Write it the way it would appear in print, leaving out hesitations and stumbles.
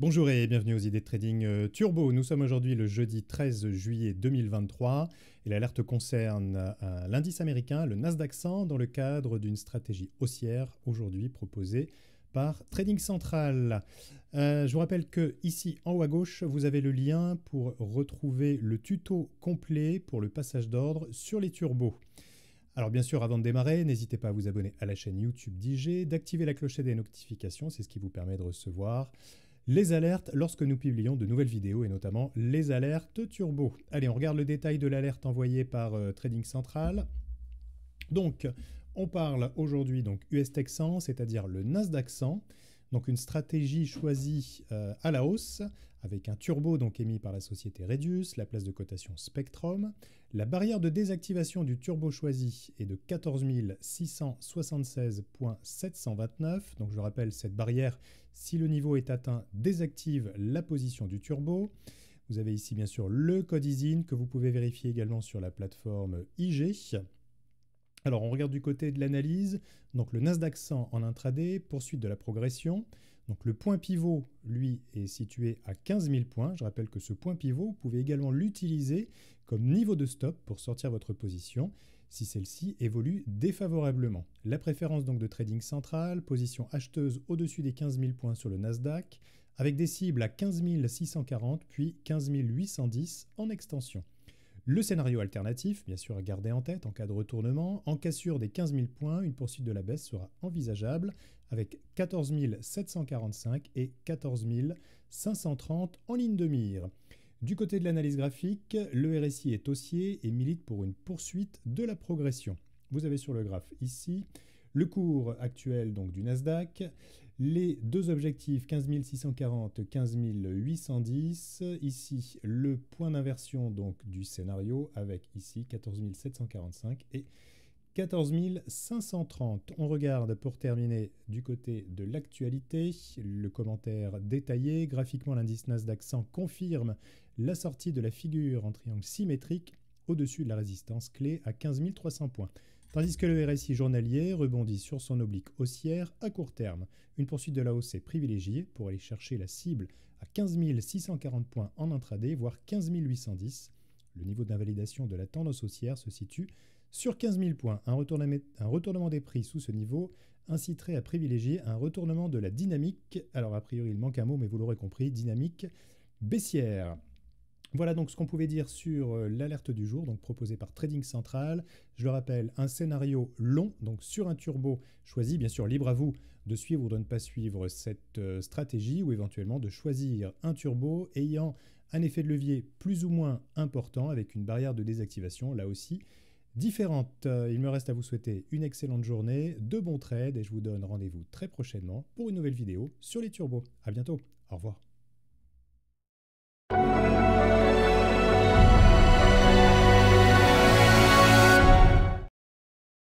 Bonjour et bienvenue aux idées de trading turbo. Nous sommes aujourd'hui le jeudi 13 juillet 2023 et l'alerte concerne l'indice américain, le Nasdaq 100, dans le cadre d'une stratégie haussière aujourd'hui proposée par Trading Central. Je vous rappelle que ici en haut à gauche, vous avez le lien pour retrouver le tuto complet pour le passage d'ordre sur les turbos. Alors bien sûr, avant de démarrer, n'hésitez pas à vous abonner à la chaîne YouTube d'IG, d'activer la clochette des notifications, c'est ce qui vous permet de recevoir les alertes lorsque nous publions de nouvelles vidéos et notamment les alertes turbo. Allez, on regarde le détail de l'alerte envoyée par Trading Central. Donc, on parle aujourd'hui donc US Tech 100, c'est-à-dire le Nasdaq 100. Donc une stratégie choisie à la hausse avec un turbo donc émis par la société Redius, la place de cotation Spectrum. La barrière de désactivation du turbo choisi est de 14 676.729. Donc je rappelle, cette barrière, si le niveau est atteint, désactive la position du turbo. Vous avez ici bien sûr le code ISIN que vous pouvez vérifier également sur la plateforme IG. Alors, on regarde du côté de l'analyse. Donc, le Nasdaq 100 en intraday, poursuite de la progression. Donc, le point pivot, lui, est situé à 15 000 points. Je rappelle que ce point pivot, vous pouvez également l'utiliser comme niveau de stop pour sortir votre position si celle-ci évolue défavorablement. La préférence donc de Trading Central, position acheteuse au-dessus des 15 000 points sur le Nasdaq, avec des cibles à 15 640 puis 15 810 en extension. Le scénario alternatif, bien sûr à garder en tête en cas de retournement, en cassure des 15 000 points, une poursuite de la baisse sera envisageable avec 14 745 et 14 530 en ligne de mire. Du côté de l'analyse graphique, le RSI est haussier et milite pour une poursuite de la progression. Vous avez sur le graphe ici le cours actuel donc du Nasdaq, les deux objectifs 15 640, 15 810, ici le point d'inversion donc du scénario avec ici 14 745 et 14 530. On regarde pour terminer du côté de l'actualité, le commentaire détaillé. Graphiquement, l'indice Nasdaq 100 confirme la sortie de la figure en triangle symétrique au-dessus de la résistance clé à 15 300 points. Tandis que le RSI journalier rebondit sur son oblique haussière à court terme. Une poursuite de la hausse est privilégiée pour aller chercher la cible à 15 640 points en intraday, voire 15 810. Le niveau d'invalidation de la tendance haussière se situe sur 15 000 points. Un retournement des prix sous ce niveau inciterait à privilégier un retournement de la dynamique. Alors a priori il manque un mot, mais vous l'aurez compris, dynamique baissière. Voilà donc ce qu'on pouvait dire sur l'alerte du jour, donc proposée par Trading Central. Je le rappelle, un scénario long, donc sur un turbo choisi, bien sûr libre à vous de suivre ou de ne pas suivre cette stratégie, ou éventuellement de choisir un turbo ayant un effet de levier plus ou moins important avec une barrière de désactivation, là aussi différente. Il me reste à vous souhaiter une excellente journée, de bons trades et je vous donne rendez-vous très prochainement pour une nouvelle vidéo sur les turbos. À bientôt, au revoir.